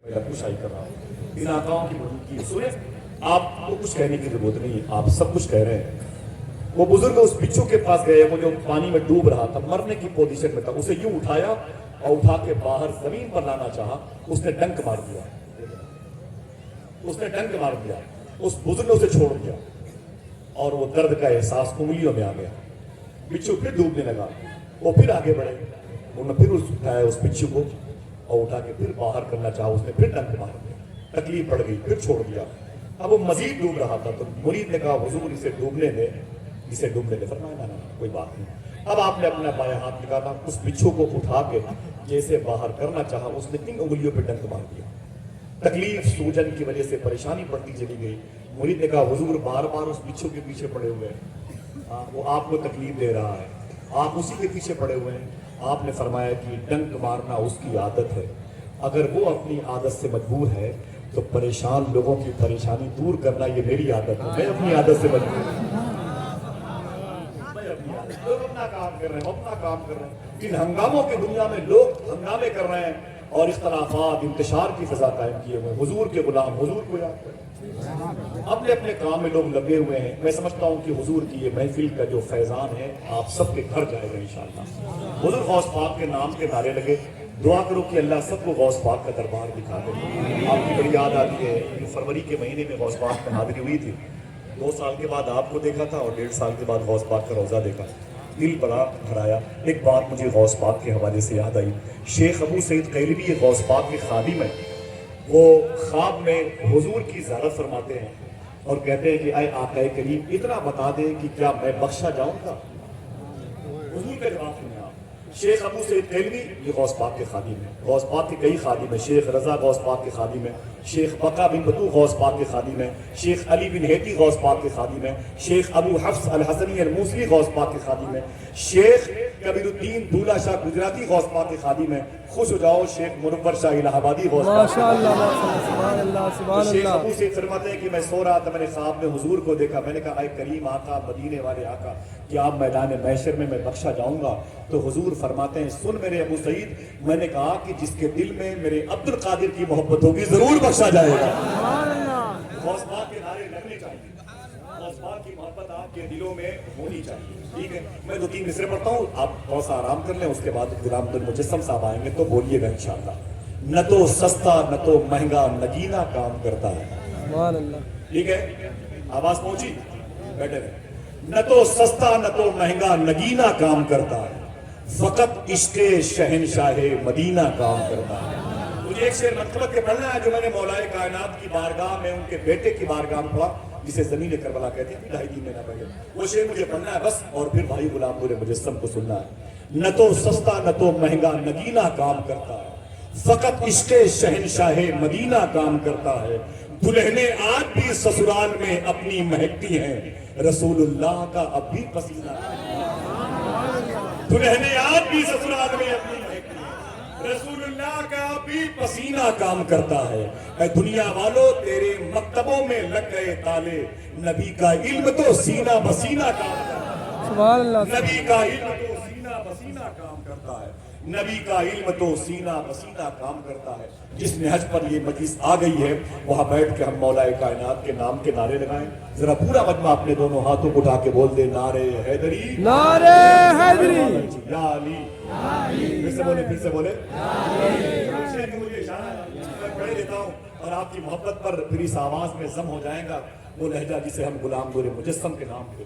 मैं कुशाई कर रहा हूँ इन आकाओं की मौजूदगी सुने। आपको कुछ कहने की जरूरत नहीं है, आप सब कुछ कह रहे हैं। वो बुजुर्ग उस बिच्छू के पास गए, वो जो पानी में डूब रहा था, मरने की पोजीशन में था, उसे यूं उठाया और उठा के बाहर जमीन पर लाना चाहा, उसने डंक मार दिया, उसने डंक मार दिया, उस बुजुर्ग ने उसे छोड़ दिया और वो दर्द का एहसास उंगलियों में आ गया। बिच्छू फिर डूबने लगा, वो फिर आगे बढ़े, उन्होंने फिर उठाया उस बिच्छू को और उठा के फिर बाहर करना चाहा, उसने फिर डंक मार दिया, तकलीफ बढ़ गई, फिर छोड़ दिया। अब वो मजीद डूब रहा था तो मुरीद ने कहा हुजूर इसे डूबने दे, इसे डूबने दे। फरमाया ना कोई बात नहीं। अब आपने अपना बायां हाथ निकाला, उस बिच्छू को उठा के जैसे बाहर करना चाहा, उसने 3 उंगलियों पे डंक मार दिया। तकलीफ सूजन की वजह से परेशानी बढ़ती चली गई। मुरीद ने कहा हुजूर बार बार उस बिच्छू के पीछे पड़े हुए हैं, वो आपको तकलीफ दे रहा है, आप उसी के पीछे पड़े हुए हैं। आपने फरमाया कि डंक मारना उसकी आदत है, अगर वो अपनी आदत से मजबूर है तो परेशान लोगों की परेशानी दूर करना ये मेरी आदत है, मैं अपनी आदत से मजबूर हूं। लोग अपना काम कर रहे हैं, अपना काम कर रहे हैं। इन हंगामों की दुनिया में लोग हंगामे कर रहे हैं और इख्तलाफात इंतशार की फिजा कायम किए हुए। हुजूर के गुलाम हुजूर को याद करें, अपने अपने काम में लोग लगे हुए हैं। मैं समझता हूँ कि हुजूर की ये महफिल का जो फैजान है आप सबके घर जाएगा इंशाअल्लाह। हुजूर गौस पाक के नाम के नारे लगे, दुआ करो कि अल्लाह सबको गौस पाक का दरबार दिखा दे। आपकी बड़ी याद आती है कि फरवरी के महीने में गौस पाक में हाजिरी हुई थी, 2 साल के बाद आपको देखा था और 1.5 साल के बाद गौस पाक का रोज़ा देखा, दिल बड़ा भराया। एक बात मुझे गौस पाक के हवाले से याद आई, शेख अबू सईद कैलवी ये गौस पाक के खादिम है, वो ख्वाब में हुजूर की ज़ियारत फरमाते हैं और कहते हैं कि आए आका करीम इतना बता दें कि क्या मैं बख्शा जाऊंगा। हुजूर का जवाब सुनिए आप, शेख अबू सईद कैलवी ये गौस पाक के खादिम है, गौस पाक के कई खादिम है, शेख रजा गौस पाक के खादिम है, शेख बका बिन बतू गौस पाक के खादिम है, शेख अली बिन हेती गौस पाक के खादिम है, शेख अबू हफ्स अल हसनी अल मूसली गौस पाक के खादिम है, शेख कबीरुद्दीन दूल्हा शाह गुजराती गौस पाक के खादिम है। खुश हो जाओ शेख मुनव्वर शाह इलाहाबादी गौस पाक। माशाअल्लाह सुभान अल्लाह सुभान शेख अल्लाह। अबू सईद फरमाते हैं कि मैं सो रहा था, मैंने ख्वाब में हुजूर को देखा, मैंने कहा आए करीम आका मदीने वाले आका कि आप मैदान महशर में मैं बख्शा जाऊंगा। तो हुजूर फरमाते हैं सुन मेरे अबू सईद, मैंने कहा कि जिसके दिल में मेरे अब्दुल कादिर की मोहब्बत होगी जरूर बख्शा जाएगा। गौस पाक के नारे लगने चाहिए, गौस पाक की मोहब्बत आपके दिलों में होनी चाहिए। ठीक है, मैं 2-3 मिसरे पढ़ता हूँ, आप थोड़ा सा आराम कर लें, उसके बाद गुलाम अब्दुल मुजस्सम साहब आएंगे तो बोलिएगा इंशाअल्लाह। न तो सस्ता न तो महंगा नगीना काम करता है। सुभान अल्लाह। ठीक है, आवाज पहुंची, बैठे रहे। न तो सस्ता न तो महंगा नगीना काम करता है, फकत इश्क़े शहनशाहे मदीना काम करता है। मुझे एक शेर मतलब के पढ़ना है जो मैंने मौलाए कायनात की बारगाह में उनके बेटे की बारगाह में पढ़ा, जिसे ज़मीन करबला कहते हैं, 2.5 दिन में ना पढ़े। वो शेर मुझे पढ़ना है बस, और फिर भाई गुलाम अब्दुल मुजस्सम को सुनना है। न तो सस्ता न तो महंगा नगीना काम करता है, फकत इश्क़े शहनशाहे मदीना काम करता है। दुल्हने आज भी ससुराल में अपनी महकती हैं, रसूलुल्लाह का अब भी पसीना। दुल्हने आज भी ससुराल में अपनी महकती हैं, रसूलुल्लाह का भी पसीना काम करता है। ऐ दुनिया वालों तेरे मक्तबों में लग गए ताले, नबी का इल्म तो सीना बसीना काम करता है। सुभान अल्लाह। नबी का इल्म तो सीना बसीना काम करता है, नबी का इल्म तो सीना बसीना काम करता है। जिस नहज पर ये मजलिस आ गई है वहां बैठ के हम मौलाए कायनात के नाम के नारे लगाएं। जरा पूरा मजमा अपने दोनों हाथों को उठा के बोल दे, नारे हैदरी नारे हैदरी। या अली। फिर से बोले, फिर से बोले। मुझे इशारा मैं पढ़ देता हूँ और आपकी मोहब्बत पर फिर इस आवाज में जम हो जाएगा वो लहजा जिसे हम गुलाम अब्दुल मुजस्सम के नाम पे